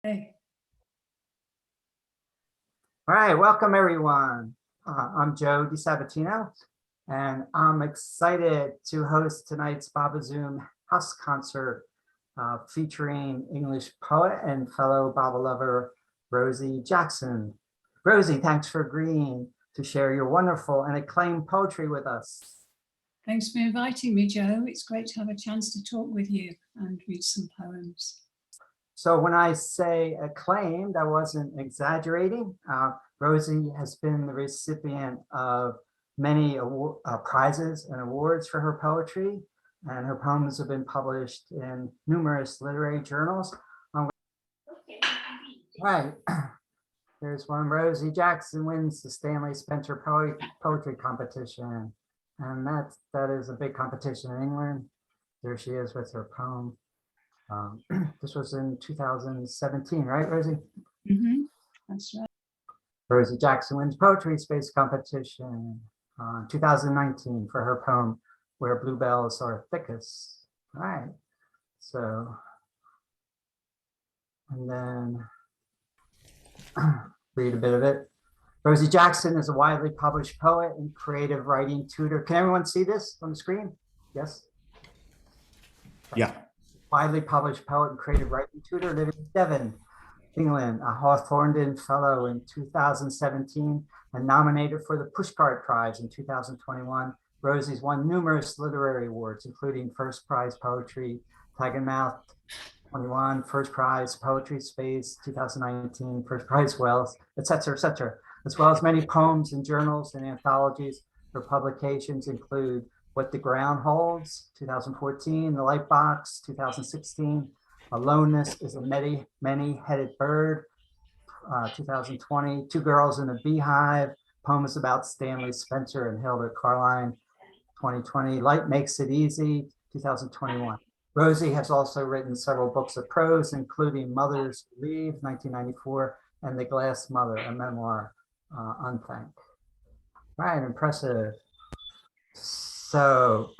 Hey. All right, welcome everyone. I'm Joe DiSabatino, and I'm excited to host tonight's Baba Zoom house concert featuring English poet and fellow Baba lover, Rosie Jackson. Rosie, thanks for agreeing to share your wonderful and acclaimed poetry with us. Thanks for inviting me, Joe. It's great to have a chance to talk with you and read some poems. So when I say acclaimed, I wasn't exaggerating. Rosie has been the recipient of many prizes and awards for her poetry, and her poems have been published in numerous literary journals. Right, there's one. Rosie Jackson wins the Stanley Spencer Poetry Competition, and that is a big competition in England. There she is with her poem. This was in 2017, right, Rosie? Mm-hmm. That's right. Rosie Jackson wins Poetry Space Competition 2019 for her poem, Where Bluebells Are Thickest. All right, so, and then read a bit of it. Rosie Jackson is a widely published poet and creative writing tutor. Can everyone see this on the screen? Yes? Yeah. Widely published poet and creative writing tutor living in Devon, England, a Hawthornden Fellow in 2017, and nominated for the Pushcart Prize in 2021. Rosie's won numerous literary awards, including First Prize Poetry, Teignmouth 21, First Prize Poetry Space 2019, First Prize Wells, etc., as well as many poems in journals and anthologies. Her publications include What the Ground Holds, 2014, The Lightbox, 2016, Aloneness is a Many-Headed Bird, 2020, Two Girls in a Beehive, poems about Stanley Spencer and Hilda Carline, 2020, Light Makes It Easy, 2021. Rosie has also written several books of prose, including Mothers Leave, 1994, and The Glass Mother, a memoir, Unthanked. Right, impressive. So,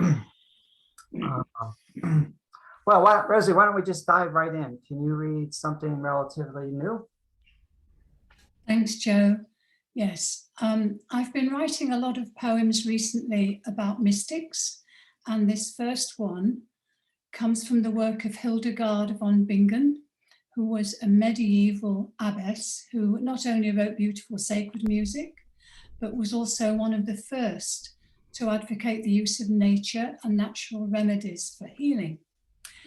well, Rosie, why don't we just dive right in? Can you read something relatively new? Thanks, Joe. Yes, I've been writing a lot of poems recently about mystics, and this first one comes from the work of Hildegard von Bingen, who was a medieval abbess who not only wrote beautiful sacred music, but was also one of the first to advocate the use of nature and natural remedies for healing.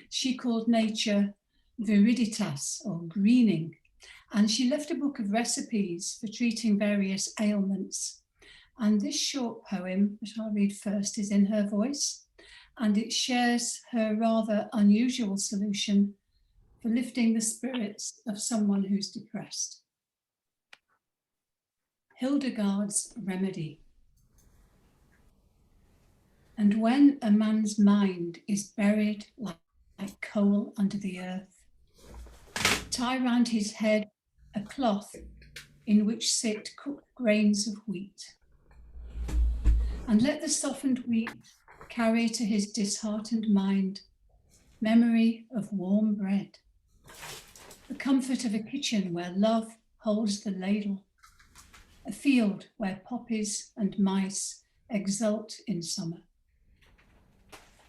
She called nature viriditas, or greening, and she left a book of recipes for treating various ailments. And this short poem that I'll read first is in her voice, and it shares her rather unusual solution for lifting the spirits of someone who's depressed. Hildegard's remedy. And when a man's mind is buried like coal under the earth, tie round his head a cloth in which sit cooked grains of wheat, and let the softened wheat carry to his disheartened mind memory of warm bread, the comfort of a kitchen where love holds the ladle, a field where poppies and mice exult in summer.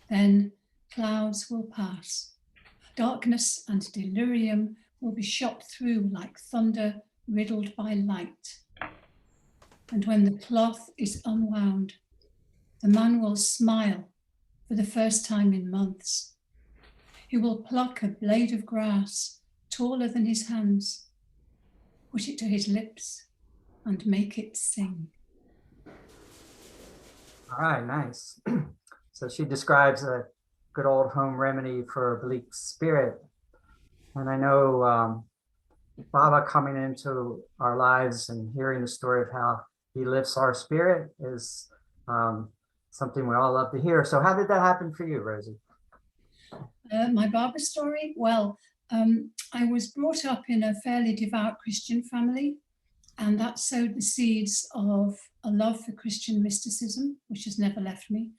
Then clouds will pass, darkness and delirium will be shot through like thunder riddled by light. And when the cloth is unwound, the man will smile for the first time in months. He will pluck a blade of grass taller than his hands, put it to his lips, and make it sing. All right, nice. So she describes a good old home remedy for a bleak spirit. And I know Baba coming into our lives and hearing the story of how he lifts our spirit is something we all love to hear. So how did that happen for you, Rosie? My Baba story? Well, I was brought up in a fairly devout Christian family, and that sowed the seeds of a love for Christian mysticism, which has never left me.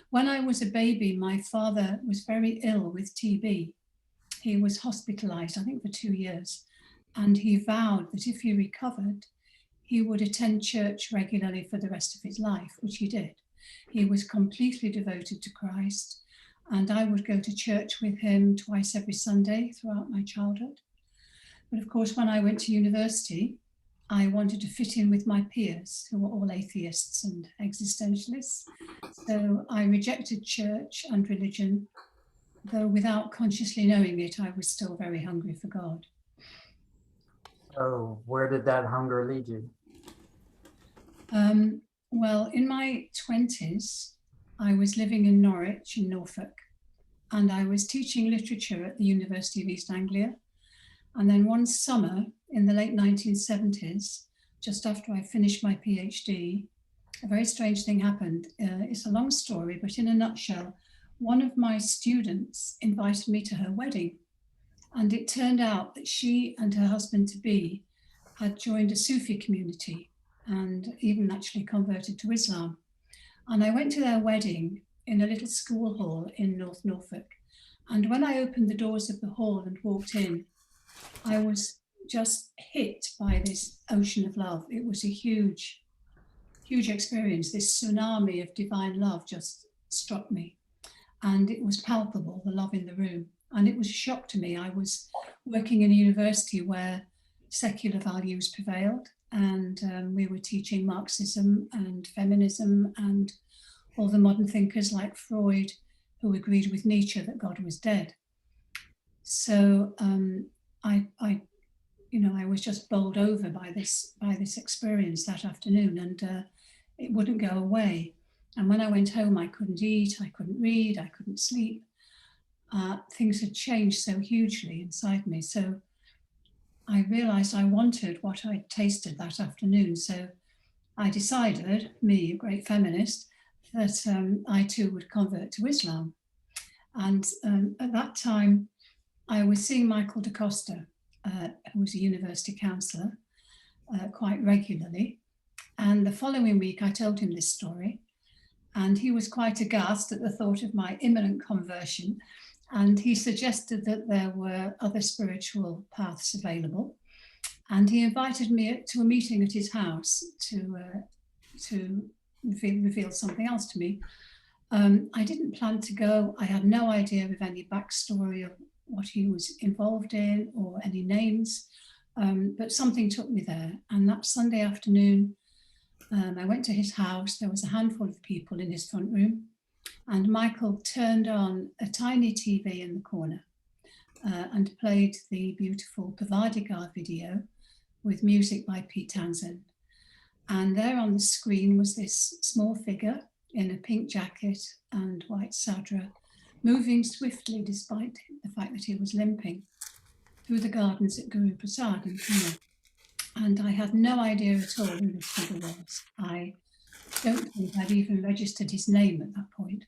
When I was a baby, my father was very ill with TB. He was hospitalized, I think, for 2 years. And he vowed that if he recovered, he would attend church regularly for the rest of his life, which he did. He was completely devoted to Christ, and I would go to church with him twice every Sunday throughout my childhood. But of course, when I went to university, I wanted to fit in with my peers who were all atheists and existentialists. So I rejected church and religion, though without consciously knowing it, I was still very hungry for God. So where did that hunger lead you? Well, in my 20s, I was living in Norwich in Norfolk, and I was teaching literature at the University of East Anglia. And then one summer in the late 1970s, just after I finished my PhD, a very strange thing happened. It's a long story, but in a nutshell, one of my students invited me to her wedding. And it turned out that she and her husband-to-be had joined a Sufi community and even actually converted to Islam. And I went to their wedding in a little school hall in North Norfolk. And when I opened the doors of the hall and walked in, I was just hit by this ocean of love. It was a huge, huge experience. This tsunami of divine love just struck me. And it was palpable, the love in the room. And it was a shock to me. I was working in a university where secular values prevailed, and we were teaching Marxism and feminism and all the modern thinkers like Freud, who agreed with Nietzsche that God was dead. So I was just bowled over by this experience that afternoon, and it wouldn't go away. And when I went home, I couldn't eat, I couldn't read, I couldn't sleep. Things had changed so hugely inside me. So I realized I wanted what I tasted that afternoon. So I decided, me, a great feminist, that I too would convert to Islam. And at that time, I was seeing Michael da Costa, who was a university counsellor, quite regularly. And the following week, I told him this story. And he was quite aghast at the thought of my imminent conversion. And he suggested that there were other spiritual paths available. And he invited me to a meeting at his house to reveal something else to me. I didn't plan to go. I had no idea of any backstory of what he was involved in or any names, but something took me there. And that Sunday afternoon, I went to his house. There was a handful of people in his front room. And Michael turned on a tiny TV in the corner and played the beautiful Pavadigar video with music by Pete Townsend. And there on the screen was this small figure in a pink jacket and white sadra, moving swiftly despite the fact that he was limping through the gardens at Guru Prasad in Pune. And I had no idea at all who this figure was. I don't think I'd even registered his name at that point.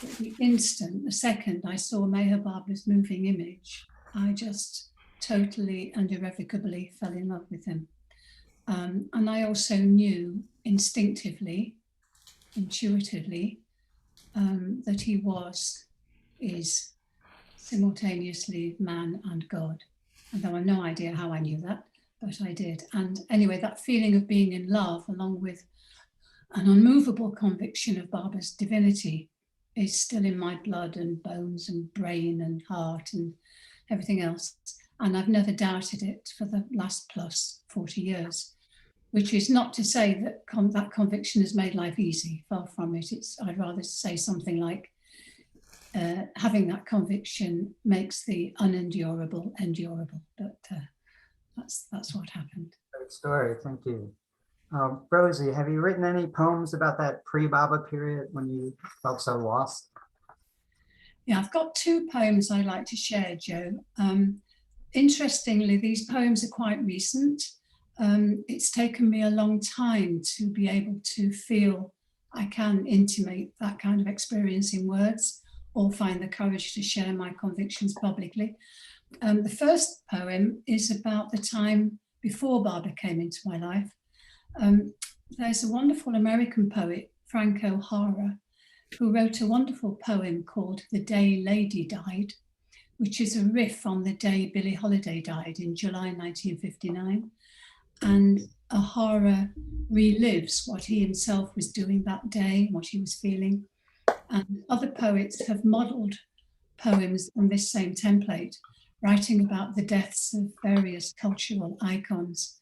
But the second I saw Meher Baba's moving image, I just totally and irrevocably fell in love with him. And I also knew instinctively, intuitively, that he is simultaneously man and God. And though I have no idea how I knew that, but I did. And anyway, that feeling of being in love, along with an unmovable conviction of Baba's divinity, is still in my blood and bones and brain and heart and everything else. And I've never doubted it for the last plus 40 years, which is not to say that that conviction has made life easy. Far from it. I'd rather say something like, having that conviction makes the unendurable endurable. But that's what happened. Great story, thank you. Rosie, have you written any poems about that pre-Baba period when you felt so lost? Yeah, I've got two poems I'd like to share, Joe. Interestingly, these poems are quite recent. It's taken me a long time to be able to feel I can intimate that kind of experience in words or find the courage to share my convictions publicly. The first poem is about the time before Baba came into my life. There's a wonderful American poet, Frank O'Hara, who wrote a wonderful poem called The Day Lady Died, which is a riff on the day Billie Holiday died in July 1959. And a horror relives what he himself was doing that day, what he was feeling. And other poets have modelled poems on this same template, writing about the deaths of various cultural icons.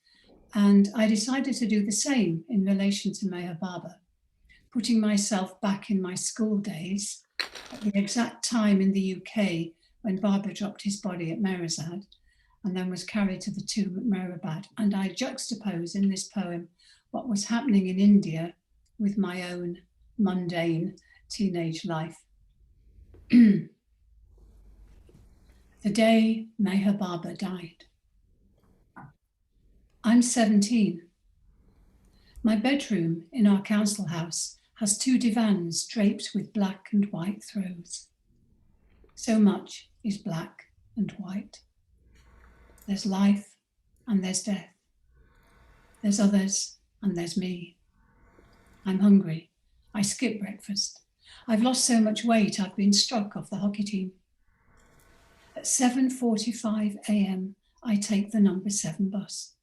And I decided to do the same in relation to Meher Baba, putting myself back in my school days at the exact time in the UK when Baba dropped his body at Merazad and then was carried to the tomb at Mehrabad. And I juxtapose in this poem what was happening in India with my own mundane teenage life. The day Meher Baba died. I'm 17. My bedroom in our council house has 2 divans draped with black and white throws. So much is black and white. There's life and there's death. There's others and there's me. I'm hungry. I skip breakfast. I've lost so much weight I've been struck off the hockey team. At 7:45 a.m. I take the number 7 bus.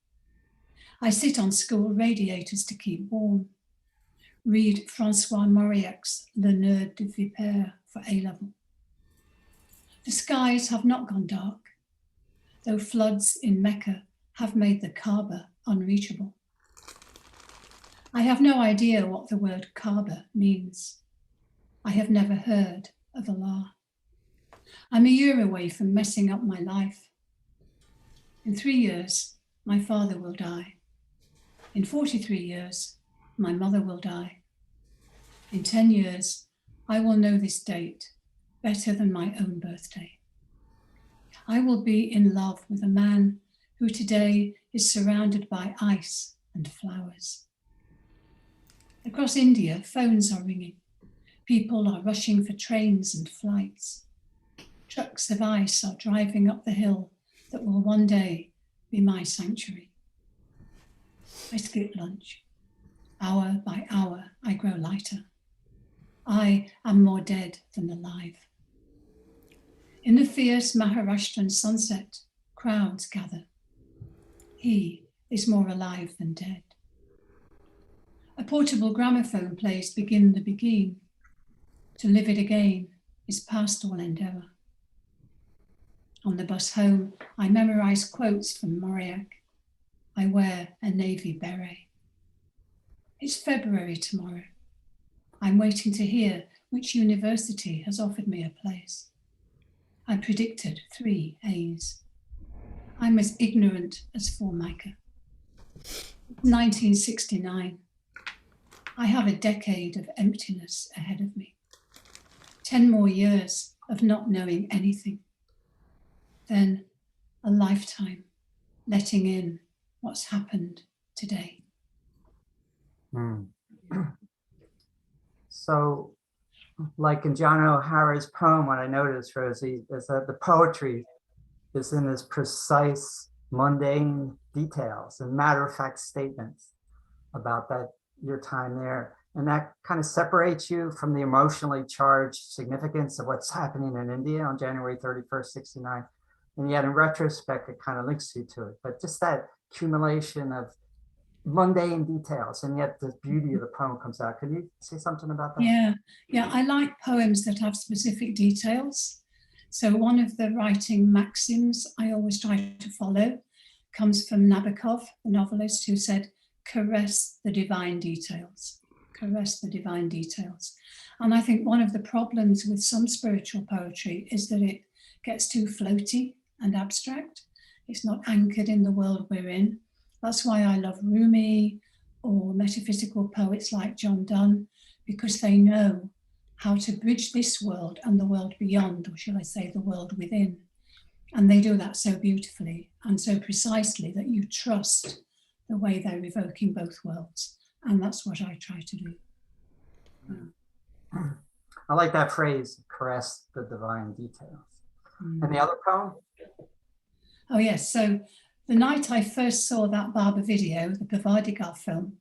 I sit on school radiators to keep warm. Read Francois Mauriac's Le Nœud de Vipère for A-level. The skies have not gone dark, though floods in Mecca have made the Kaaba unreachable. I have no idea what the word Kaaba means. I have never heard of Allah. I'm a year away from messing up my life. In 3 years, my father will die. In 43 years, my mother will die. In 10 years, I will know this date better than my own birthday. I will be in love with a man who today is surrounded by ice and flowers. Across India, phones are ringing. People are rushing for trains and flights. Trucks of ice are driving up the hill that will one day be my sanctuary. I skip lunch. Hour by hour, I grow lighter. I am more dead than alive. In the fierce Maharashtrian sunset, crowds gather. He is more alive than dead. A portable gramophone plays Begin the Begin. To live it again is past all endeavour. On the bus home, I memorize quotes from Mauriac. I wear a navy beret. It's February tomorrow. I'm waiting to hear which university has offered me a place. I predicted 3 A's. I'm as ignorant as Formica. 1969. I have a decade of emptiness ahead of me. 10 more years of not knowing anything. Then a lifetime letting in what's happened today. So, like in John O'Hara's poem, what I noticed, Rosie, is that the poetry is in this precise, mundane details and matter-of-fact statements about that your time there. And that kind of separates you from the emotionally charged significance of what's happening in India on January 31st, 69. And yet in retrospect, it kind of links you to it. But just that accumulation of mundane details, and yet the beauty of the poem comes out. Could you say something about that? Yeah, I like poems that have specific details. So one of the writing maxims I always try to follow comes from Nabokov, the novelist, who said, caress the divine details, caress the divine details. And I think one of the problems with some spiritual poetry is that it gets too floaty and abstract. It's not anchored in the world we're in. That's why I love Rumi or metaphysical poets like John Donne, because they know how to bridge this world and the world beyond, or shall I say the world within. And they do that so beautifully and so precisely that you trust the way they're evoking both worlds. And that's what I try to do. I like that phrase, caress the divine details. And the other poem? Oh yes, so the night I first saw that Baba video, the Pavadigar film,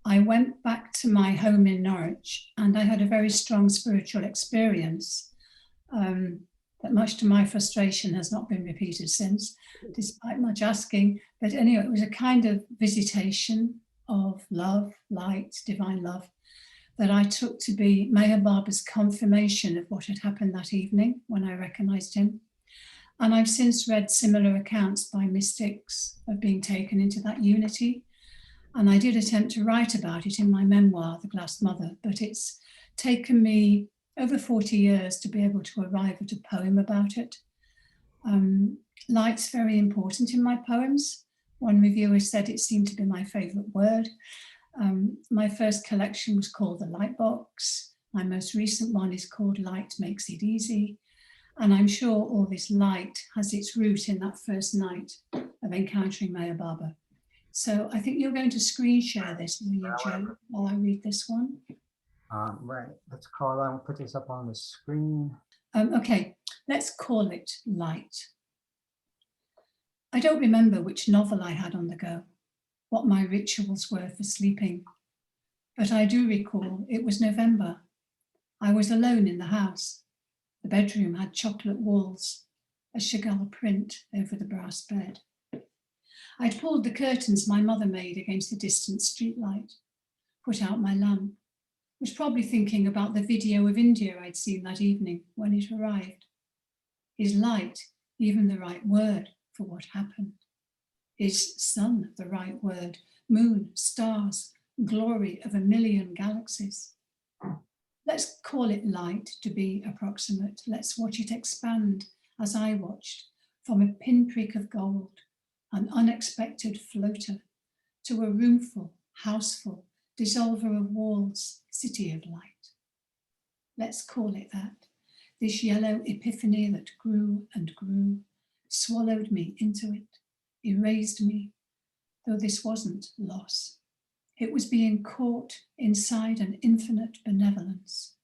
I went back to my home in Norwich and I had a very strong spiritual experience that much to my frustration has not been repeated since, despite much asking. But anyway, it was a kind of visitation of love, light, divine love, that I took to be Mayor Barber's confirmation of what had happened that evening when I recognized him. And I've since read similar accounts by mystics of being taken into that unity. And I did attempt to write about it in my memoir, The Glass Mother, but it's taken me over 40 years to be able to arrive at a poem about it. Light's very important in my poems. One reviewer said it seemed to be my favorite word. My first collection was called The Lightbox. My most recent one is called Light Makes It Easy. And I'm sure all this light has its root in that first night of encountering Mayor Barber. So I think you're going to screen share this, will you, Joe, while I read this one? Right, let's call on, put this up on the screen. Okay, let's call it Light. I don't remember which novel I had on the go, what my rituals were for sleeping, but I do recall it was November. I was alone in the house. The bedroom had chocolate walls, a Chagall print over the brass bed. I'd pulled the curtains my mother made against the distant streetlight, put out my lamp, was probably thinking about the video of India I'd seen that evening when it arrived. Is light even the right word for what happened? Is sun the right word? Moon, stars, glory of a million galaxies. Let's call it light to be approximate. Let's watch it expand as I watched, from a pinprick of gold, an unexpected floater, to a roomful, houseful, dissolver of walls, city of light. Let's call it that. This yellow epiphany that grew and grew, swallowed me into it, erased me, though this wasn't loss. It was being caught inside an infinite benevolence.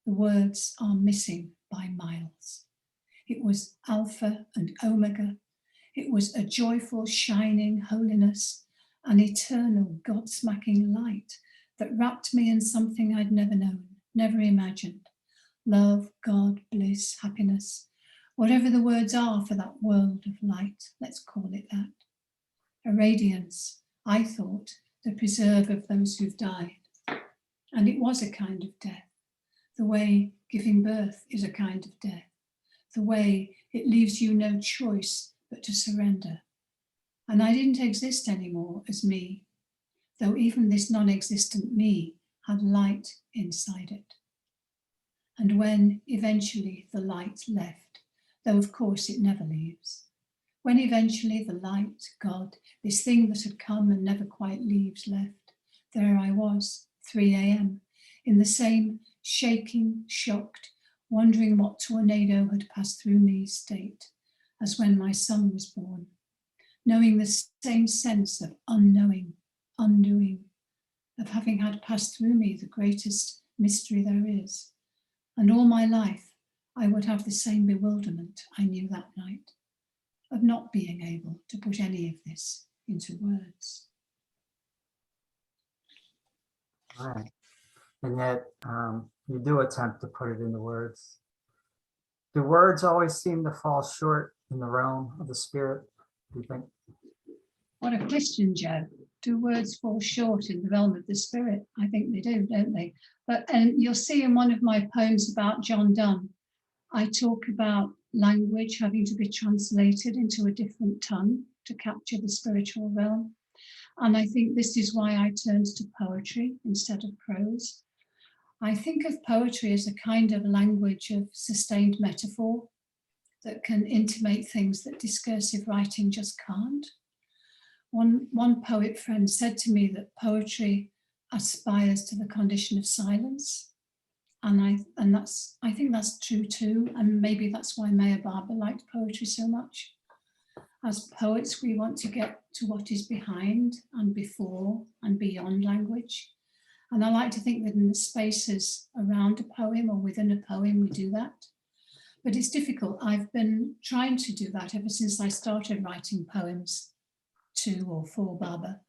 The words are missing by miles. It was Alpha and Omega. It was a joyful, shining holiness, an eternal, God-smacking light that wrapped me in something I'd never known, never imagined. Love, God, bliss, happiness, whatever the words are for that world of light, let's call it that. A radiance, I thought, the preserve of those who've died. And it was a kind of death, the way giving birth is a kind of death, the way it leaves you no choice but to surrender. And I didn't exist anymore as me, though even this non-existent me had light inside it. And when eventually the light left, though of course it never leaves, when eventually the light, God, this thing that had come and never quite leaves, left, there I was, 3 a.m, in the same shaking, shocked, wondering what tornado had passed through me state as when my son was born, knowing the same sense of unknowing, undoing, of having had passed through me the greatest mystery there is. And all my life, I would have the same bewilderment I knew that night, of not being able to put any of this into words. All right. And yet you do attempt to put it into words. Do words always seem to fall short in the realm of the spirit, do you think? What a question, Joe. Do words fall short in the realm of the spirit? I think they do, don't they? And you'll see in one of my poems about John Donne, I talk about language having to be translated into a different tongue to capture the spiritual realm. And I think this is why I turned to poetry instead of prose. I think of poetry as a kind of language of sustained metaphor that can intimate things that discursive writing just can't. One poet friend said to me that poetry aspires to the condition of silence. And I think that's true too. And maybe that's why Mayor Barber liked poetry so much. As poets, we want to get to what is behind and before and beyond language. And I like to think that in the spaces around a poem or within a poem, we do that. But it's difficult. I've been trying to do that ever since I started writing poems to or for Barber.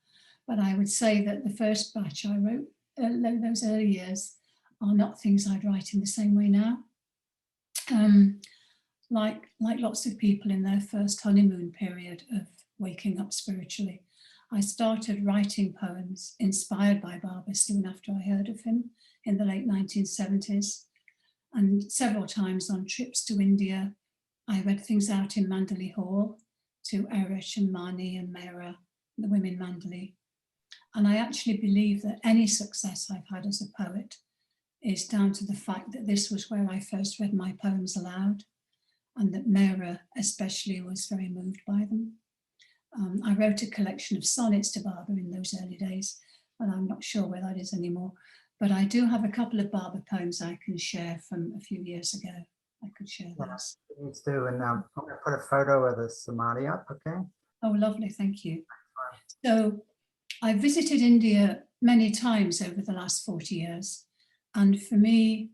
But I would say that the first batch I wrote, those early years, are not things I'd write in the same way now. like lots of people in their first honeymoon period of waking up spiritually, I started writing poems inspired by Barber soon after I heard of him in the late 1970s. And several times on trips to India, I read things out in Mandalay Hall to Erish and Mani and Mehra, the women Mandalay. And I actually believe that any success I've had as a poet is down to the fact that this was where I first read my poems aloud, and that Mehra especially was very moved by them. I wrote a collection of sonnets to Barber in those early days, and I'm not sure where that is anymore, but I do have a couple of Barber poems I can share from a few years ago. I could share those. Please do, and I'm going to put a photo of the samadhi up, okay? Oh, lovely, thank you. So I visited India many times over the last 40 years. And for me,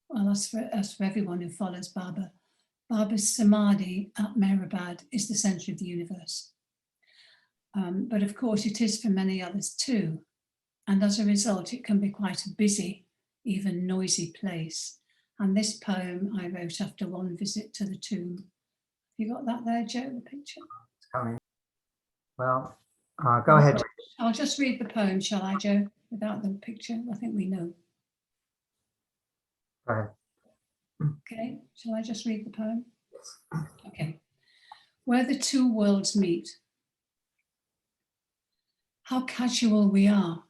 well, as for everyone who follows Barber, Barber's samadhi at Mehrabad is the center of the universe. But of course it is for many others too. And as a result, it can be quite a busy, even noisy place. And this poem I wrote after one visit to the tomb. You got that there, Joe, the picture? It's coming. Well, go ahead. I'll just read the poem, shall I, Joe, without the picture? I think we know. Go ahead. Okay, shall I just read the poem? Okay. Where the two worlds meet. How casual we are,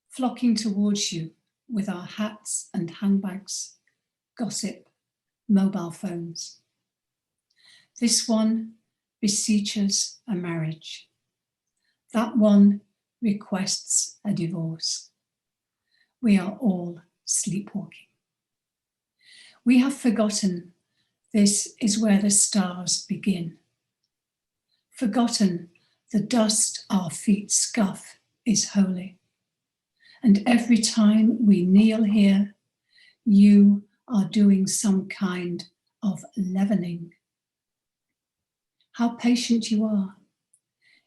flocking towards you with our hats and handbags, gossip, mobile phones. This one beseeches a marriage. That one requests a divorce. We are all sleepwalking. We have forgotten this is where the stars begin. Forgotten the dust our feet scuff is holy. And every time we kneel here, you are doing some kind of leavening. How patient you are,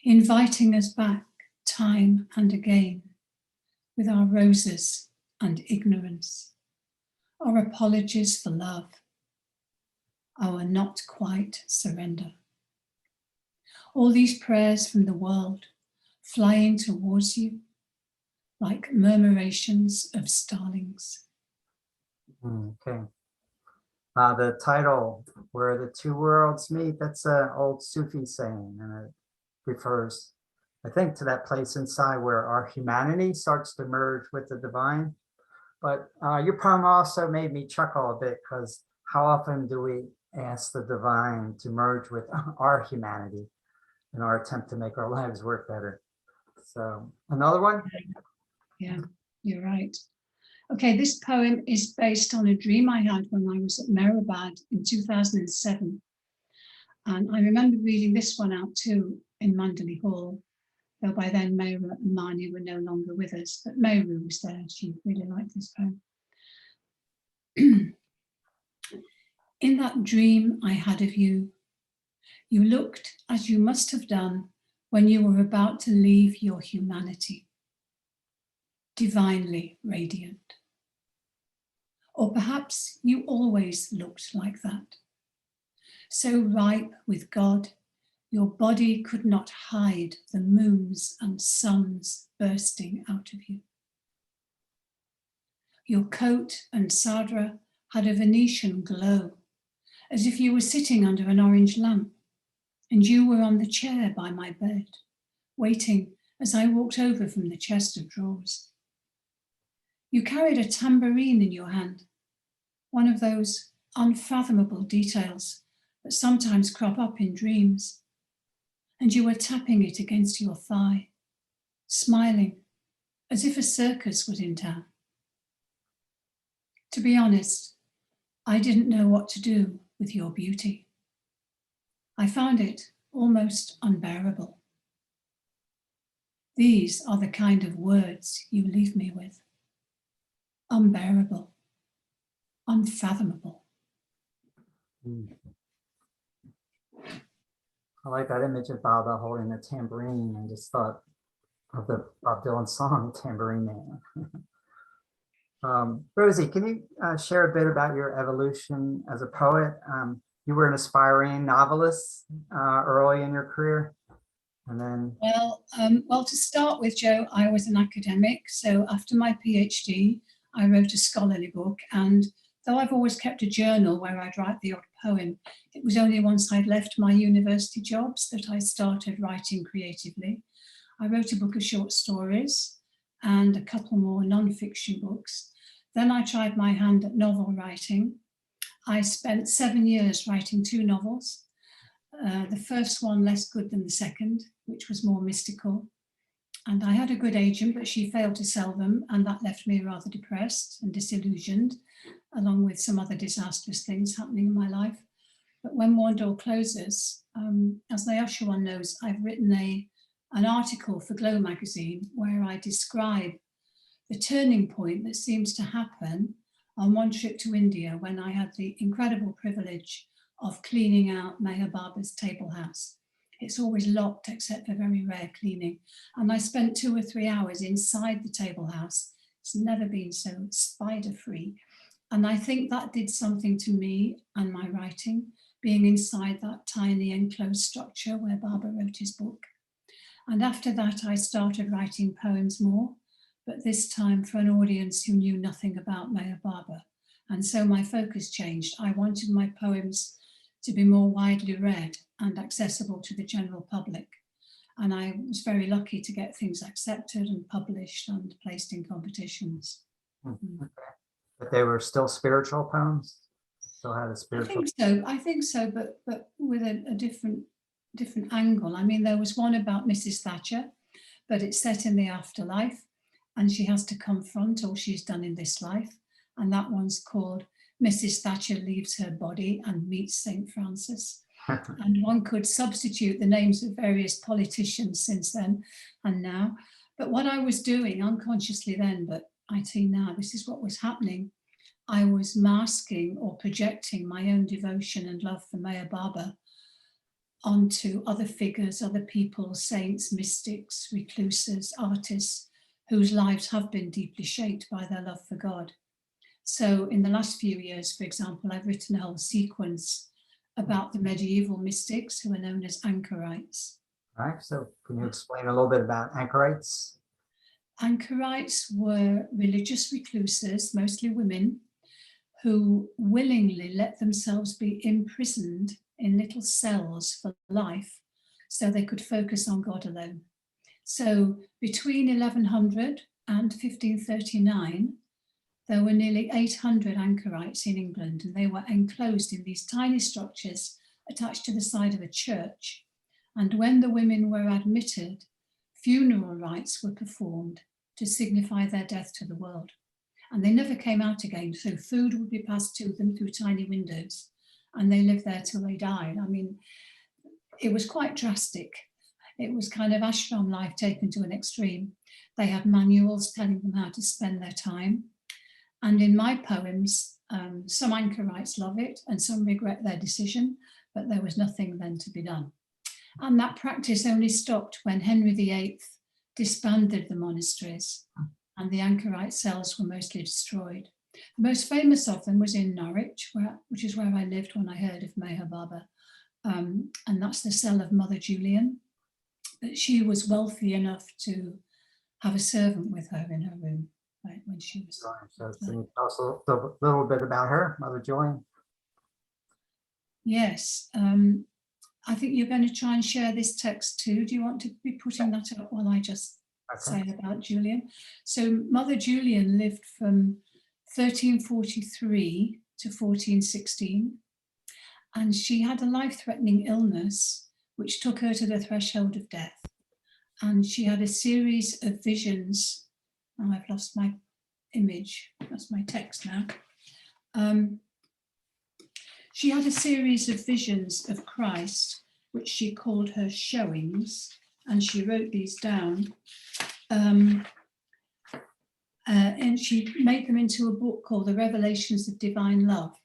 inviting us back time and again with our roses and ignorance, our apologies for love, our not quite surrender. All these prayers from the world flying towards you like murmurations of starlings. Okay. The title, Where the Two Worlds Meet, that's an old Sufi saying, and it refers, I think, to that place inside where our humanity starts to merge with the divine. But your poem also made me chuckle a bit, because how often do we ask the divine to merge with our humanity in our attempt to make our lives work better? So another one? Yeah, you're right. Okay, this poem is based on a dream I had when I was at Mehrabad in 2007. And I remember reading this one out too in Mandalay Hall, though by then Mehra and Mani were no longer with us, but Mehru was there. She really liked this poem. In that dream I had of you, you looked as you must have done when you were about to leave your humanity, divinely radiant. Or perhaps you always looked like that, so ripe with God, your body could not hide the moons and suns bursting out of you. Your coat and sadra had a Venetian glow, as if you were sitting under an orange lamp, and you were on the chair by my bed, waiting as I walked over from the chest of drawers. You carried a tambourine in your hand, one of those unfathomable details that sometimes crop up in dreams, and you were tapping it against your thigh, smiling as if a circus was in town. To be honest, I didn't know what to do with your beauty. I found it almost unbearable. These are the kind of words you leave me with. Unbearable, unfathomable. I like that image of Baba holding a tambourine, and just thought of the Bob Dylan song Tambourine Man. Rosie, can you share a bit about your evolution as a poet? you were an aspiring novelist early in your career, and then Well, to start with, Joe, I was an academic. So after my PhD, I wrote a scholarly book. And though I've always kept a journal where I'd write the odd poem, it was only once I'd left my university jobs that I started writing creatively. I wrote a book of short stories and a couple more non-fiction books. Then I tried my hand at novel writing. I spent 7 years writing 2 novels. The first one less good than the second, which was more mystical. And I had a good agent, but she failed to sell them, and that left me rather depressed and disillusioned, along with some other disastrous things happening in my life. But when one door closes, as the usher one knows, I've written an article for Glow magazine where I describe the turning point that seems to happen on one trip to India when I had the incredible privilege of cleaning out Meher Baba's table house. It's always locked except for very rare cleaning. And I spent 2 or 3 hours inside the table house. It's never been so spider-free. And I think that did something to me and my writing, being inside that tiny enclosed structure where Baba wrote his book. And after that, I started writing poems more, but this time for an audience who knew nothing about Meher Baba. And so my focus changed. I wanted my poems to be more widely read and accessible to the general public. And I was very lucky to get things accepted and published and placed in competitions. Okay. But they were still spiritual poems? Still had a spiritual? I think so, but with a different angle. I mean, there was one about Mrs. Thatcher, but it's set in the afterlife and she has to confront all she's done in this life. And that one's called Mrs. Thatcher Leaves Her Body and Meets St. Francis. And one could substitute the names of various politicians since then and now. But what I was doing unconsciously then, but I see now, this is what was happening. I was masking or projecting my own devotion and love for Meher Baba onto other figures, other people, saints, mystics, recluses, artists, whose lives have been deeply shaped by their love for God. So in the last few years, for example, I've written a whole sequence about the medieval mystics who are known as Anchorites. All right, so can you explain a little bit about Anchorites? Anchorites were religious recluses, mostly women, who willingly let themselves be imprisoned in little cells for life so they could focus on God alone. So between 1100 and 1539, there were nearly 800 anchorites in England, and they were enclosed in these tiny structures attached to the side of a church. And when the women were admitted, funeral rites were performed to signify their death to the world. And they never came out again, so food would be passed to them through tiny windows, and they lived there till they died. I mean, it was quite drastic. It was kind of ashram life taken to an extreme. They had manuals telling them how to spend their time. And in my poems, some anchorites love it and some regret their decision, but there was nothing then to be done. And that practice only stopped when Henry VIII disbanded the monasteries and the anchorite cells were mostly destroyed. The most famous of them was in Norwich, which is where I lived when I heard of Meher Baba. And that's the cell of Mother Julian. But she was wealthy enough to have a servant with her in her room. Right, when she was. So can you tell us a little bit about her, Mother Julian? Yes, I think you're going to try and share this text too. Do you want to be putting that up while I just say about Julian? So Mother Julian lived from 1343 to 1416, and she had a life-threatening illness which took her to the threshold of death. And she had a series of visions. Oh, I've lost my image. That's my text now. She had a series of visions of Christ, which she called her showings, and she wrote these down. And she made them into a book called The Revelations of Divine Love.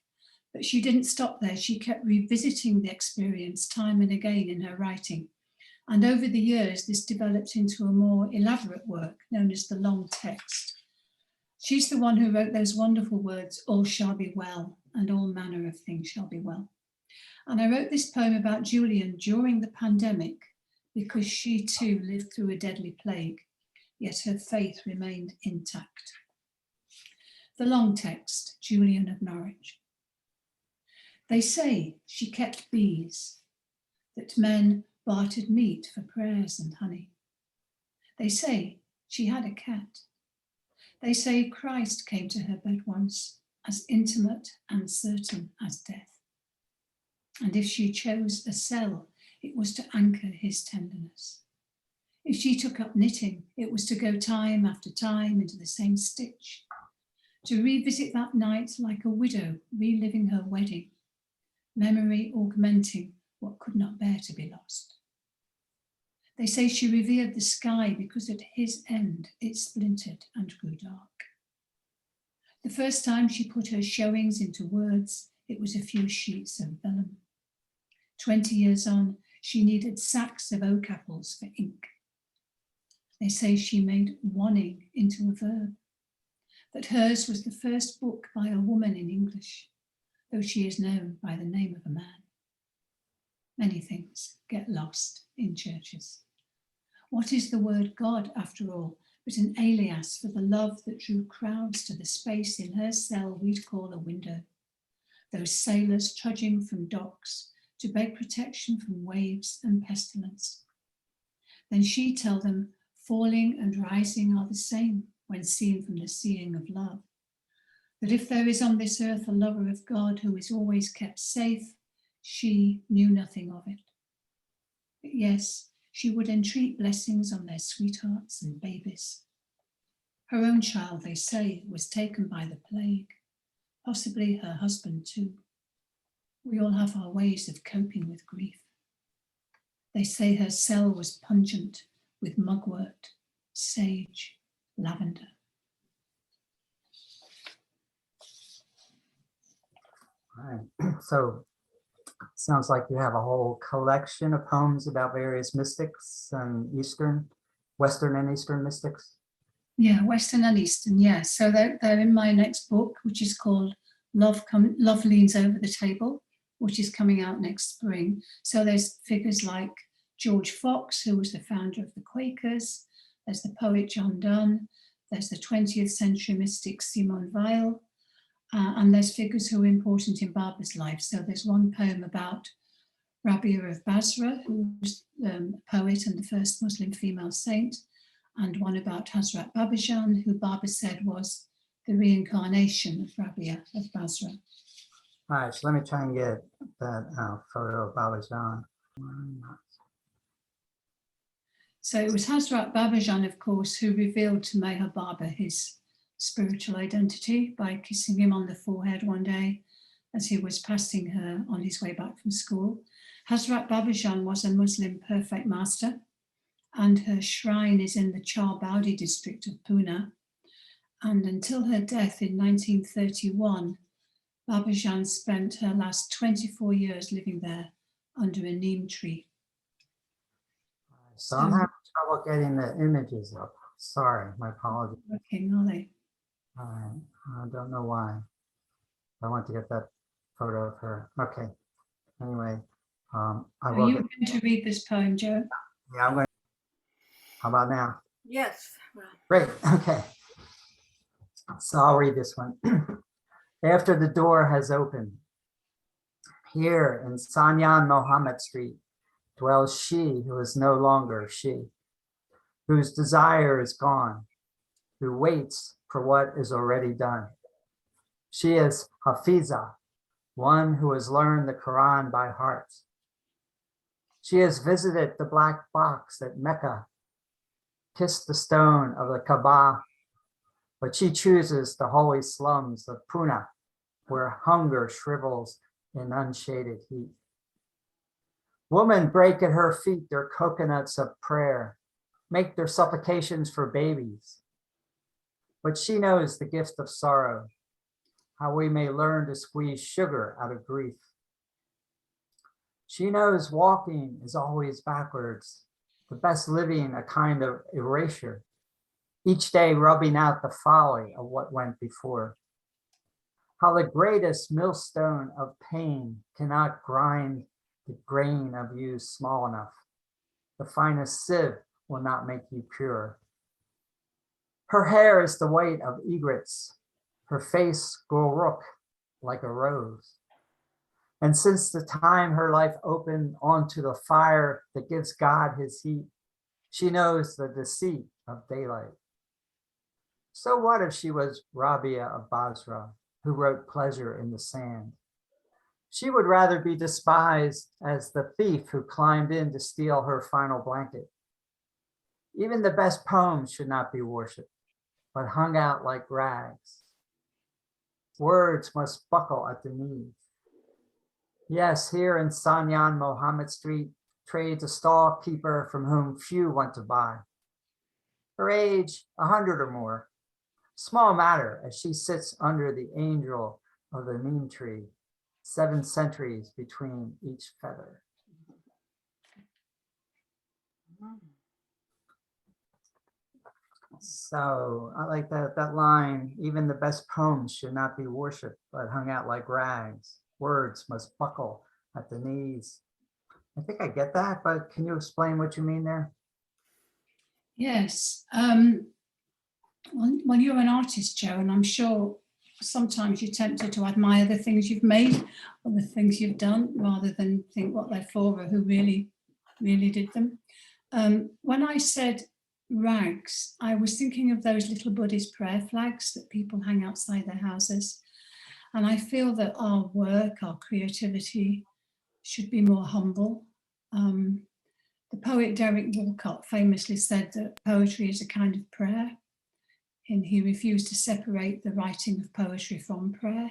But she didn't stop there. She kept revisiting the experience time and again in her writing. And over the years, this developed into a more elaborate work known as the long text. She's the one who wrote those wonderful words, all shall be well, and all manner of things shall be well. And I wrote this poem about Julian during the pandemic because she too lived through a deadly plague, yet her faith remained intact. The long text, Julian of Norwich. They say she kept bees, that men bartered meat for prayers and honey. They say she had a cat. They say Christ came to her bed once, as intimate and certain as death. And if she chose a cell, it was to anchor his tenderness. If she took up knitting, it was to go time after time into the same stitch, to revisit that night like a widow reliving her wedding, memory augmenting what could not bear to be lost. They say she revered the sky because at his end it splintered and grew dark. The first time she put her showings into words, it was a few sheets of vellum. 20 years on, she needed sacks of oak apples for ink. They say she made wanting into a verb, that hers was the first book by a woman in English, though she is known by the name of a man. Many things get lost in churches. What is the word God, after all, but an alias for the love that drew crowds to the space in her cell we'd call a window? Those sailors trudging from docks to beg protection from waves and pestilence. Then she'd tell them falling and rising are the same when seen from the seeing of love. That if there is on this earth a lover of God who is always kept safe, she knew nothing of it. But yes, she would entreat blessings on their sweethearts and babies. Her own child, they say, was taken by the plague, possibly her husband too. We all have our ways of coping with grief. They say her cell was pungent with mugwort, sage, lavender. All right. So sounds like you have a whole collection of poems about various mystics and Western and Eastern mystics. Yeah, Western and Eastern, yeah. So they're in my next book, which is called Love Leans Over the Table, which is coming out next spring. So there's figures like George Fox, who was the founder of the Quakers. There's the poet John Donne. There's the 20th century mystic Simone Weil. And there's figures who are important in Barber's life. So there's one poem about Rabia of Basra, who was a poet and the first Muslim female saint, and one about Hazrat Babajan, who Barber said was the reincarnation of Rabia of Basra. All right, so let me try and get that photo of Babajan. So it was Hazrat Babajan, of course, who revealed to Meher Baba his spiritual identity by kissing him on the forehead one day as he was passing her on his way back from school. Hazrat Babajan was a Muslim perfect master, and her shrine is in the Char Baudi district of Pune. And until her death in 1931, Babajan spent her last 24 years living there under a neem tree. So I'm having trouble getting the images up. Sorry, my apologies. Working, are they? All right, I don't know why. I want to get that photo of her. Okay. Anyway, I Are will. you going to read this poem, Joe? Yeah, I'm going. How about now? Yes. Great. Okay. So I'll read this one. After the door has opened, here in Sanyan Mohammed Street dwells she who is no longer she, whose desire is gone, who waits for what is already done. She is Hafiza, one who has learned the Quran by heart. She has visited the black box at Mecca, kissed the stone of the Kaaba, but she chooses the holy slums of Pune, where hunger shrivels in unshaded heat. Women break at her feet their coconuts of prayer, make their supplications for babies. But she knows the gift of sorrow, how we may learn to squeeze sugar out of grief. She knows walking is always backwards, the best living a kind of erasure, each day rubbing out the folly of what went before. how the greatest millstone of pain cannot grind the grain of you small enough. The finest sieve will not make you pure. Her hair is the white of egrets, her face rook like a rose. And since the time her life opened onto the fire that gives God his heat, she knows the deceit of daylight. So what if she was Rabia of Basra, who wrote pleasure in the sand? She would rather be despised as the thief who climbed in to steal her final blanket. Even the best poems should not be worshipped, but hung out like rags. Words must buckle at the knees. Yes, here in Sanyan Mohammed Street trades a stall keeper from whom few want to buy. Her age, 100 or more. Small matter as she sits under the angel of the neem tree, 7 centuries between each feather. So I like that line, even the best poems should not be worshipped, but hung out like rags. Words must buckle at the knees. I think I get that, but can you explain what you mean there? Yes. Well, you're an artist, Joe, and I'm sure sometimes you're tempted to admire the things you've made or the things you've done rather than think what they're for or who really did them. When I said rags, I was thinking of those little Buddhist prayer flags that people hang outside their houses. And I feel that our work, our creativity should be more humble. The poet Derek Walcott famously said that poetry is a kind of prayer, and he refused to separate the writing of poetry from prayer.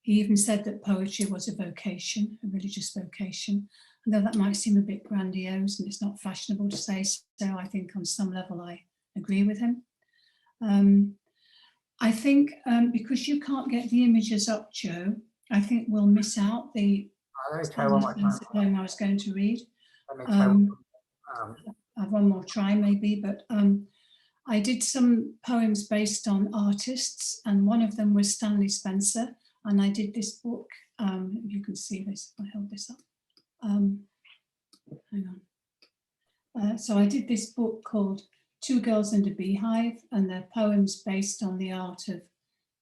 He even said that poetry was a vocation, a religious vocation. And though that might seem a bit grandiose and it's not fashionable to say so, I think on some level I agree with him. I think because you can't get the images up, Joe, I think we'll miss out the poem I was going to read. I have one more try maybe, but I did some poems based on artists, and one of them was Stanley Spencer, and I did this book. You can see this, I held this up. Hang on. So I did this book called Two Girls and a Beehive, and they're poems based on the art of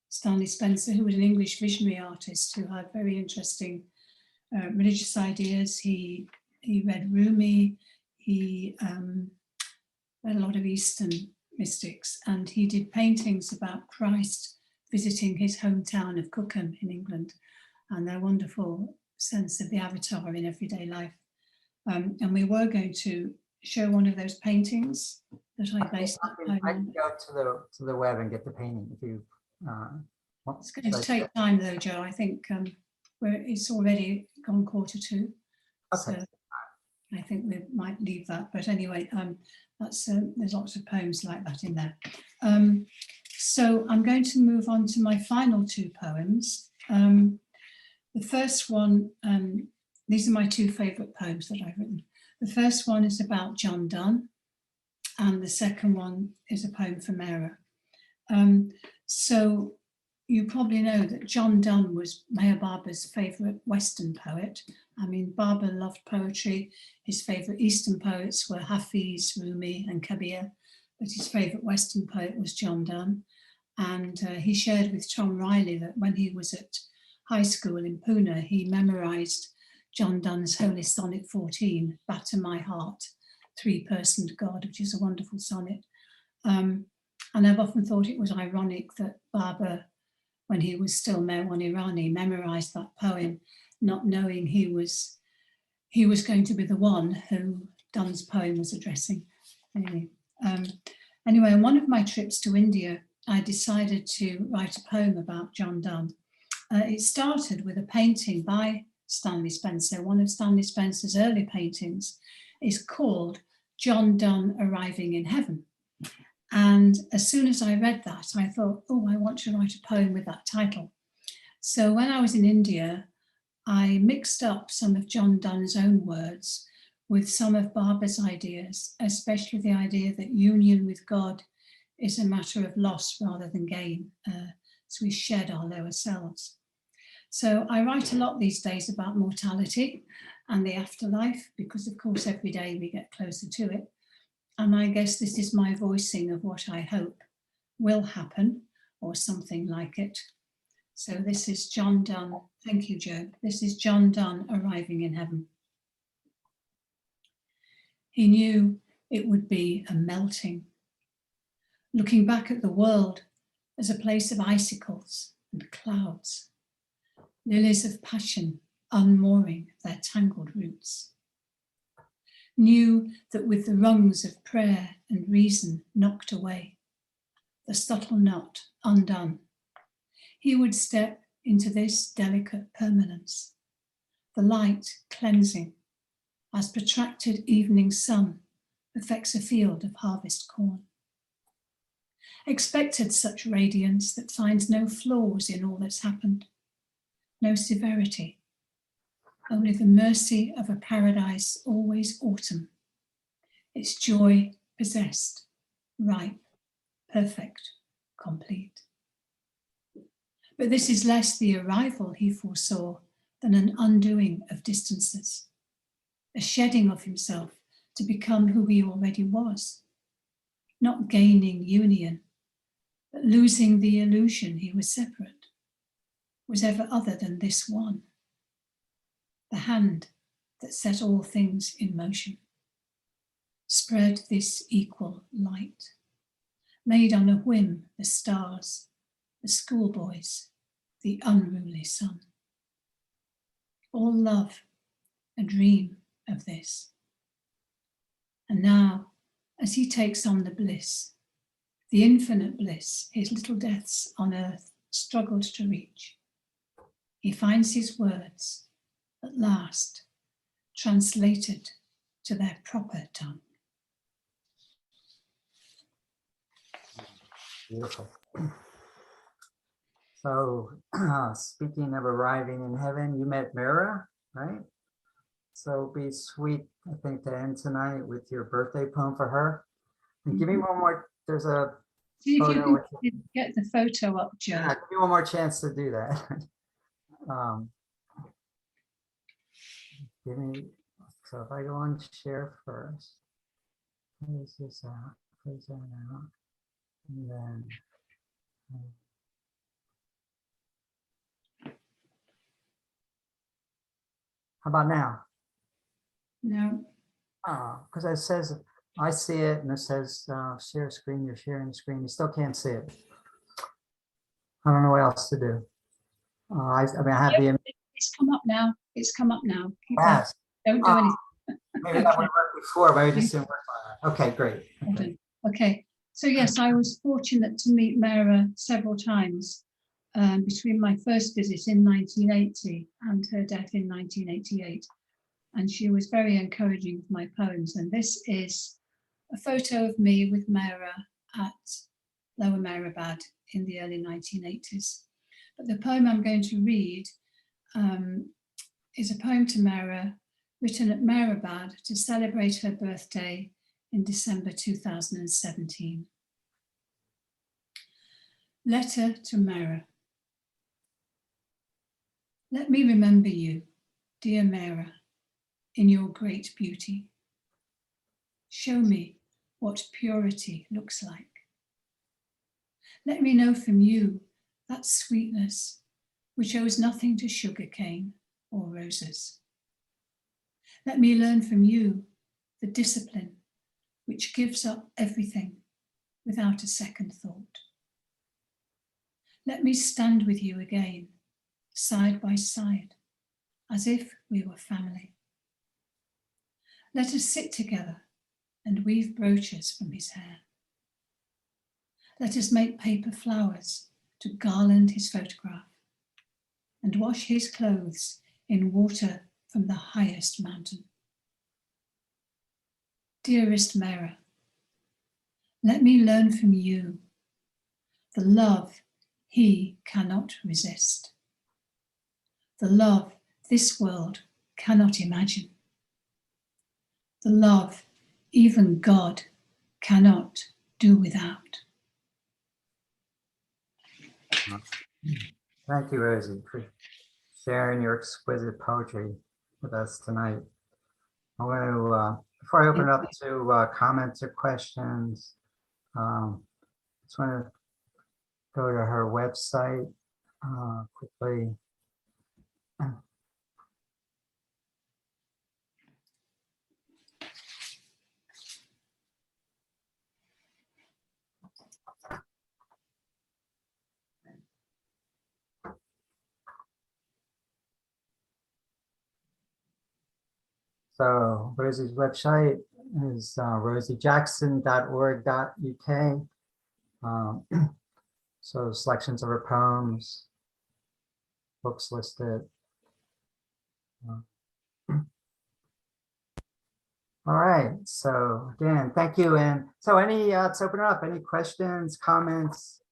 Stanley Spencer, who was an English visionary artist who had very interesting religious ideas. He read Rumi, he read a lot of Eastern mystics, and he did paintings about Christ visiting his hometown of Cookham in England, and their wonderful sense of the avatar in everyday life. And we were going to show one of those paintings that I based that poem on. I can go to the web and get the painting if you It's going to take time though, Joe. I think it's already gone 1:45. Okay. So I think we might leave that. But anyway, that's there's lots of poems like that in there. So I'm going to move on to my final 2 poems. The first one, these are my 2 favourite poems that I've written. The first one is about John Donne, and the second one is a poem for Mara. So you probably know that John Donne was Meher Baba's favourite Western poet. I mean, Baba loved poetry. His favourite Eastern poets were Hafiz, Rumi and Kabir, but his favourite Western poet was John Donne. And he shared with Tom Riley that when he was at high school in Pune, he memorised John Donne's Holy Sonnet 14, Batter My Heart, 3-personed God, which is a wonderful sonnet. And I've often thought it was ironic that Baba, when he was still Merwan Irani, memorised that poem, not knowing he was going to be the one who Donne's poem was addressing. Anyway, on one of my trips to India, I decided to write a poem about John Donne. It started with a painting by Stanley Spencer. One of Stanley Spencer's early paintings is called John Donne Arriving in Heaven. And as soon as I read that, I thought, oh, I want to write a poem with that title. So when I was in India, I mixed up some of John Donne's own words with some of Baba's ideas, especially the idea that union with God is a matter of loss rather than gain. as we shed our lower selves. So I write a lot these days about mortality and the afterlife, because of course every day we get closer to it. And I guess this is my voicing of what I hope will happen, or something like it. So this is John Donne. Thank you, Joe. This is John Donne arriving in heaven. He knew it would be a melting, looking back at the world as a place of icicles and clouds, lilies of passion unmooring their tangled roots. Knew that with the rungs of prayer and reason knocked away, the subtle knot undone, he would step into this delicate permanence, the light cleansing, as protracted evening sun perfects a field of harvest corn. Expected such radiance that finds no flaws in all that's happened, no severity, only the mercy of a paradise always autumn, its joy possessed, ripe, perfect, complete. But this is less the arrival he foresaw than an undoing of distances, a shedding of himself to become who he already was, not gaining union, but losing the illusion he was separate, was ever other than this one, the hand that set all things in motion, spread this equal light, made on a whim the stars, the schoolboys, the unruly sun. All love a dream of this. And now, as he takes on the bliss, the infinite bliss his little deaths on earth struggled to reach, he finds his words at last translated to their proper tongue. Beautiful. So, speaking of arriving in heaven, you met Mara, right? So be sweet, I think, to end tonight with your birthday poem for her. And give me one more. There's a See if photo. you can get the photo up, Joe. Yeah, give me one more chance to do that. Give me. So if I go on share first, close this out, close that out, and then. How about now? No. Because it says, I see it, and it says share screen, you're sharing the screen. You still can't see it. I don't know what else to do. I mean, I have the image. It's come up now. It's come up now. Keep Yes. going. Don't do anything. Maybe that would work before, but I just didn't work on that. Okay, great. Okay. So yes, I was fortunate to meet Mara several times between my first visit in 1980 and her death in 1988. And she was very encouraging with my poems. And this is a photo of me with Mara at Lower Mehrabad in the early 1980s. But the poem I'm going to read is a poem to Mara written at Mehrabad to celebrate her birthday in December 2017. Letter to Mara. Let me remember you, dear Mara, in your great beauty. Show me what purity looks like. Let me know from you that sweetness which owes nothing to sugar cane or roses. Let me learn from you the discipline which gives up everything without a second thought. Let me stand with you again, side by side, as if we were family. Let us sit together and weave brooches from his hair. Let us make paper flowers to garland his photograph and wash his clothes in water from the highest mountain. Dearest Mara, let me learn from you the love he cannot resist, the love this world cannot imagine, the love even God cannot do without. Thank you, Rosie, for sharing your exquisite poetry with us tonight. I want to, before I open it up to comments or questions, just want to go to her website quickly. So Rosie's website is rosiejackson.org.uk. So selections of her poems, books listed. All right, so again, thank you. And so let's open it up. Any questions, comments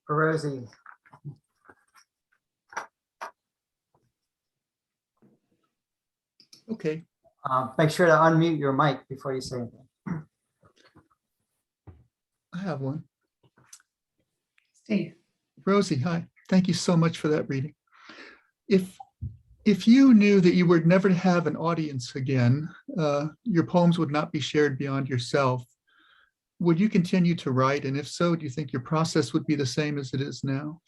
for Rosie? Okay. Make sure to unmute your mic before you say anything. I have one. Steve. Rosie, hi. Thank you so much for that reading. If you knew that you were never to have an audience again, your poems would not be shared beyond yourself, would you continue to write? And if so, do you think your process would be the same as it is now?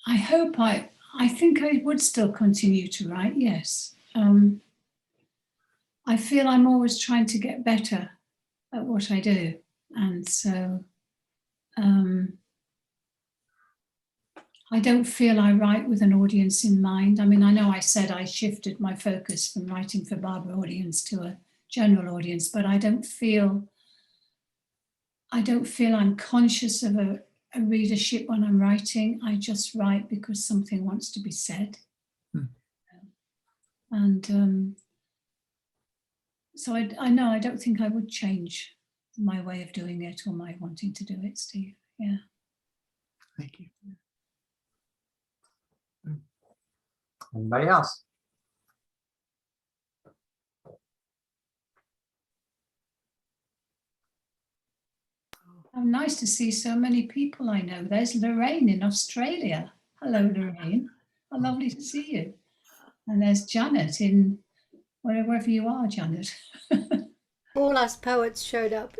I hope I think I would still continue to write, yes. I feel I'm always trying to get better at what I do. And so I don't feel I write with an audience in mind. I mean, I know I said I shifted my focus from writing for Barbara audience to a general audience, but I don't feel I'm conscious of a readership when I'm writing. I just write because something wants to be said. And so I know I don't think I would change my way of doing it or my wanting to do it, Steve. Yeah. Thank you. Anybody else? How nice to see so many people I know. There's Lorraine in Australia. Hello, Lorraine. How lovely to see you. And there's Janet in wherever you are, Janet. All us poets showed up.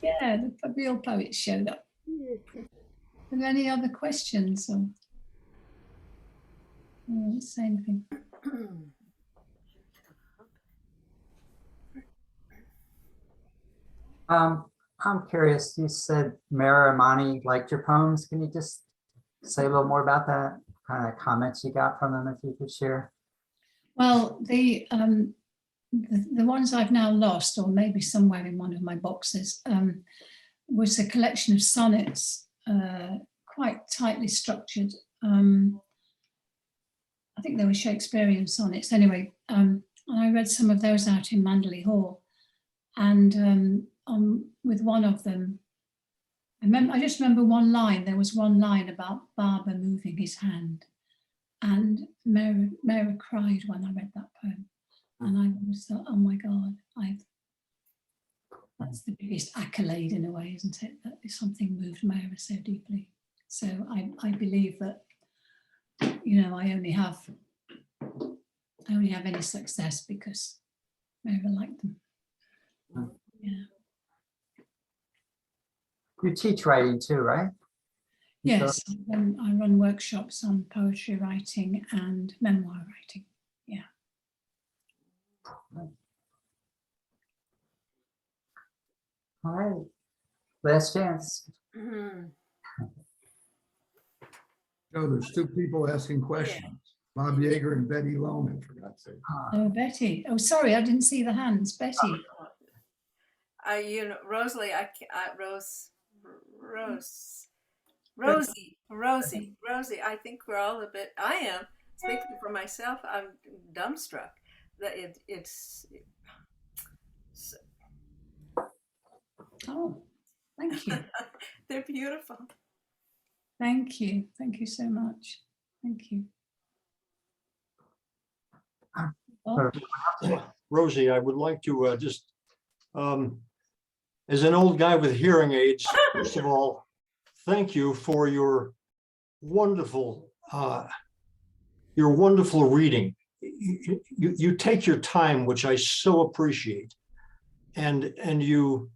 Yeah, the real poets showed up. Are there any other questions? Or let's say anything. I'm curious, you said Mara Amani liked your poems. Can you just say a little more about that? Kind of comments you got from them, if you could share. Well, the ones I've now lost, or maybe somewhere in one of my boxes, was a collection of sonnets, quite tightly structured. I think they were Shakespearean sonnets. Anyway, and I read some of those out in Manderley Hall. And with one of them, I just remember one line. There was one line about Barber moving his hand. And Mara cried when I read that poem. And I always thought, oh my God, that's the biggest accolade in a way, isn't it? That something moved Mara so deeply. So I believe that, you know, I only have any success because Mara liked them. Yeah. You teach writing too, right? Yes, I run workshops on poetry writing and memoir writing. Yeah. All right. Last chance. No, there's two people asking questions. Bob Yeager and Betty Loman, for God's sake. Oh, Betty. Oh, sorry, I didn't see the hands. Betty. You know, Rosie, Rosie. I think we're all a bit. I am speaking for myself. I'm dumbstruck that it's. Oh, thank you. They're beautiful. Thank you. Thank you so much. Thank you. Oh, Rosie, I would like to just as an old guy with hearing aids, first of all, thank you for your wonderful reading. You take your time, which I so appreciate, and you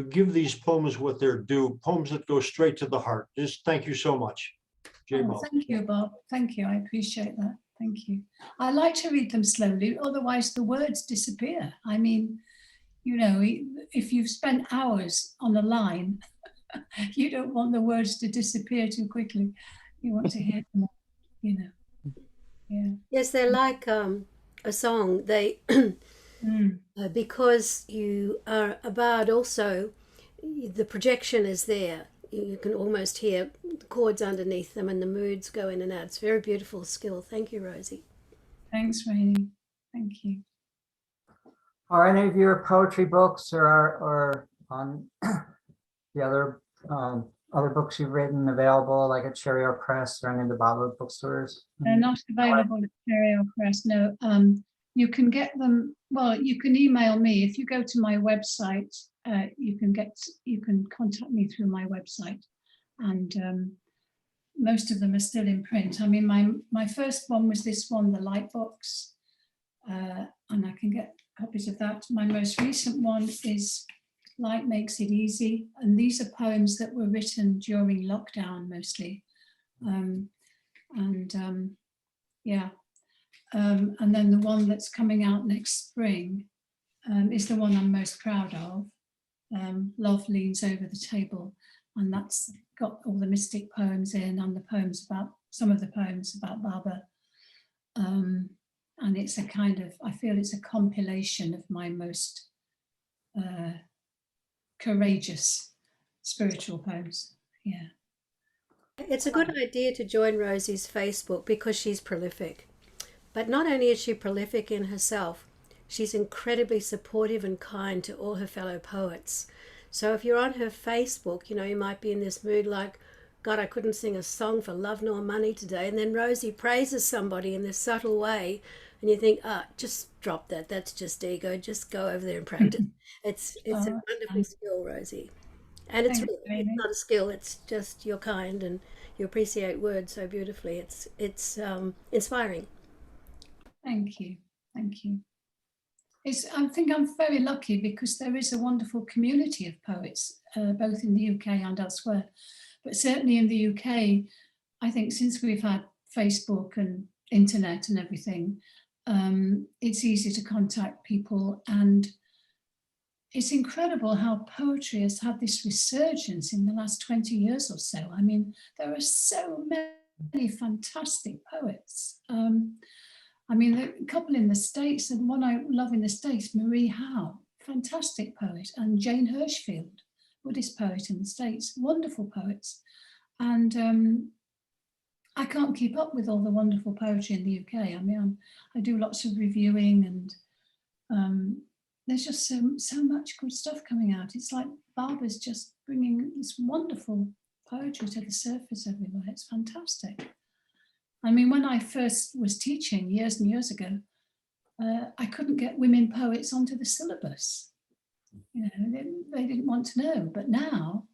give these poems what they're due, poems that go straight to the heart. Just thank you so much. Oh, thank you, Bob. Thank you. I appreciate that. Thank you. I like to read them slowly, otherwise the words disappear. I mean, you know, if you've spent hours on a line, you don't want the words to disappear too quickly. You want to hear them, you know. Yeah. Yes, they're like a song. They because you are a bard also, the projection is there. You can almost hear the chords underneath them and the moods go in and out. It's a very beautiful skill. Thank you, Rosie. Thanks, Rainey. Thank you. Are any of your poetry books or on the other books you've written available, like at Cheerio Press or any of the Bollywood bookstores? They're not available at Cheerio Press, no. You can get them, well, you can email me. If you go to my website, you can contact me through my website. And most of them are still in print. I mean, my first one was this one, the Lightbox, and I can get copies of that. My most recent one is Light Makes It Easy. And these are poems that were written during lockdown mostly. Yeah. And then the one that's coming out next spring is the one I'm most proud of. Love Leans Over the Table. And that's got all the mystic poems in and the poems about, some of the poems about Baba. And it's a kind of, I feel it's a compilation of my most courageous spiritual poems. Yeah. It's a good idea to join Rosie's Facebook because she's prolific. But not only is she prolific in herself, she's incredibly supportive and kind to all her fellow poets. So if you're on her Facebook, you know, you might be in this mood like, God, I couldn't sing a song for love nor money today. And then Rosie praises somebody in this subtle way. And you think, just drop that. That's just ego. Just go over there and practice. It's a wonderful skill, Rosie. And it's not a skill. It's just you're kind and you appreciate words so beautifully. It's inspiring. Thank you. Thank you. I think I'm very lucky because there is a wonderful community of poets, both in the UK and elsewhere. But certainly in the UK, I think since we've had Facebook and internet and everything, it's easy to contact people. And it's incredible how poetry has had this resurgence in the last 20 years or so. I mean, there are so many fantastic poets. I mean, there are a couple in the States, and one I love in the States, Marie Howe, fantastic poet, and Jane Hirschfield, Buddhist poet in the States, wonderful poets. And I can't keep up with all the wonderful poetry in the UK. I mean, I do lots of reviewing, and there's just so much good stuff coming out. It's like Barbara's just bringing this wonderful poetry to the surface everywhere. It's fantastic. I mean, when I first was teaching years and years ago, I couldn't get women poets onto the syllabus. You know, they didn't want to know. But now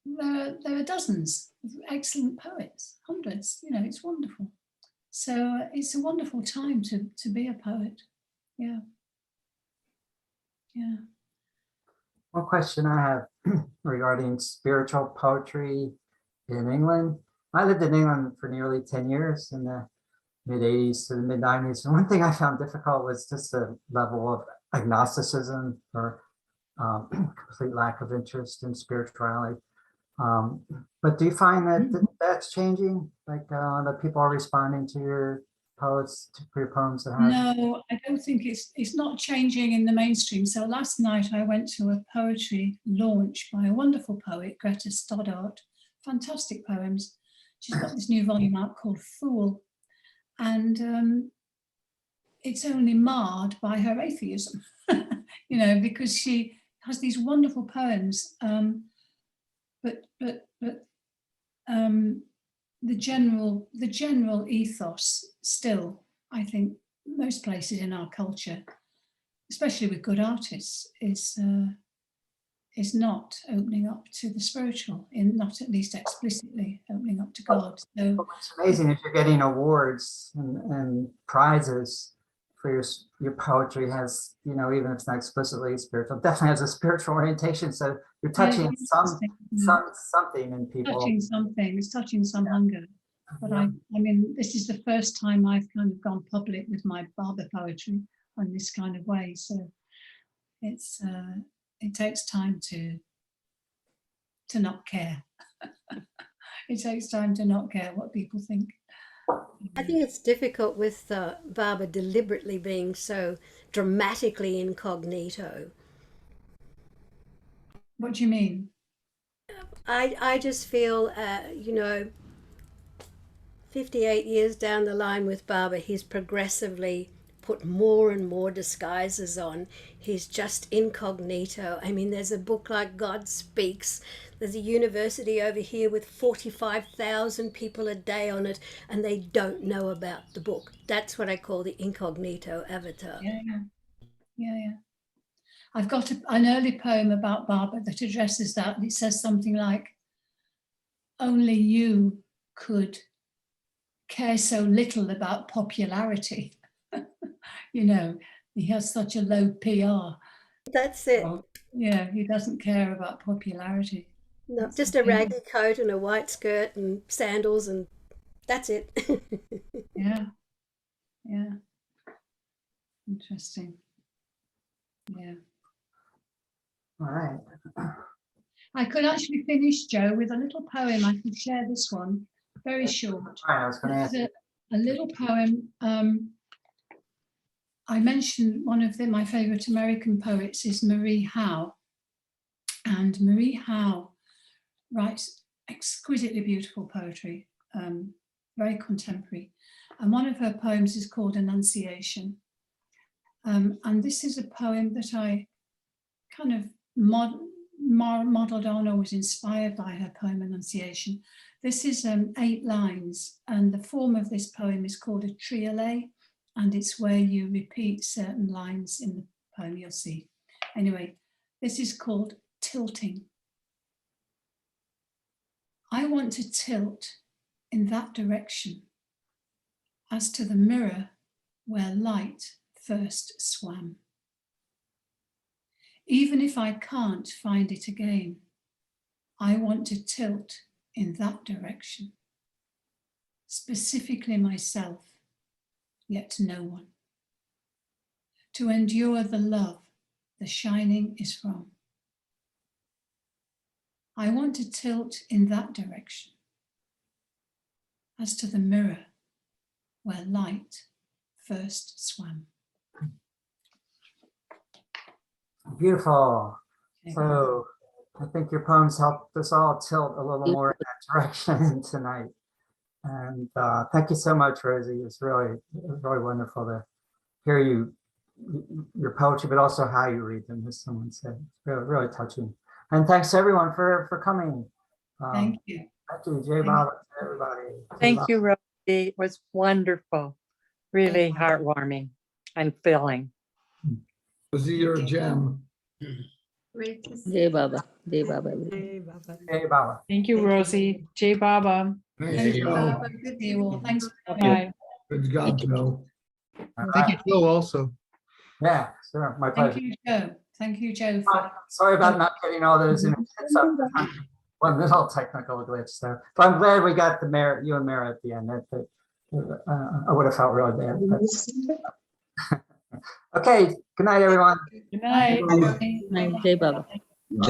there are dozens of excellent poets, hundreds. You know, it's wonderful. So it's a wonderful time to be a poet. Yeah. Yeah. One question I have regarding spiritual poetry in England. I lived in England for nearly 10 years in the mid-80s to the mid-90s. And one thing I found difficult was just the level of agnosticism or complete lack of interest in spirituality. But do you find that that's changing? Like that people are responding to your poets, to your poems? No, I don't think it's not changing in the mainstream. So last night I went to a poetry launch by a wonderful poet, Greta Stoddart, fantastic poems. She's got this new volume out called Fool, and it's only marred by her atheism, you know, because she has these wonderful poems, but the general ethos still, I think, most places in our culture, especially with good artists, is is not opening up to the spiritual, in not at least explicitly opening up to God. So What's amazing is you're getting awards and prizes for your poetry has, you know, even if it's not explicitly spiritual, definitely has a spiritual orientation. So you're touching something in people. touching something, it's touching some hunger. But I mean, this is the first time I've kind of gone public with my Barber poetry on this kind of way. So it's it takes time to not care. It takes time to not care what people think. I think it's difficult with Barber deliberately being so dramatically incognito. What do you mean? I just feel, you know, 58 years down the line with Barber, he's progressively put more and more disguises on. He's just incognito. I mean, there's a book like God Speaks. There's a university over here with 45,000 people a day on it, and they don't know about the book. That's what I call the incognito avatar. Yeah. I've got an early poem about Barber that addresses that. And it says something like, only you could care so little about popularity. You know, he has such a low PR. That's it. Yeah, he doesn't care about popularity. No, just a raggy coat and a white skirt and sandals, and that's it. Yeah. Interesting. Yeah. All right. I could actually finish, Joe, with a little poem. I could share this one, very short. All right, I was going to ask. It's a little poem. I mentioned one of my favorite American poets is Marie Howe. And Marie Howe writes exquisitely beautiful poetry, very contemporary. And one of her poems is called Enunciation. And this is a poem that I kind of modeled on or was inspired by her poem Enunciation. This is 8 lines, and the form of this poem is called a triolet, and it's where you repeat certain lines in the poem, you'll see. Anyway, this is called Tilting. I want to tilt in that direction, as to the mirror where light first swam. Even if I can't find it again, I want to tilt in that direction, specifically myself, yet no one, to endure the love the shining is from. I want to tilt in that direction, as to the mirror where light first swam. Beautiful. So I think your poems helped us all tilt a little more in that direction tonight. And thank you so much, Rosie. It was really wonderful to hear your poetry, but also how you read them, as someone said. It's really touching. And thanks everyone for coming. Thank you. Thank you, Jay Bob, everybody. Thank you, Rosie. It was wonderful, really heartwarming and filling. Rosie, you're a gem. Jai Baba. Jai Baba. Jay Bob. Thank you, Rosie. Jai Baba. Thanks, Joe. Good to you all. Thanks. Bye. Good job, Joe. Thank you, Joe, also. Yeah, sure. My pleasure. Thank you, Joe. Thank you, Joe. Sorry about not getting all those in. One little technical glitch there. But I'm glad we got you and Mara at the end. I would have felt really bad. But... Okay, good night, everyone. Good night. Jai Baba.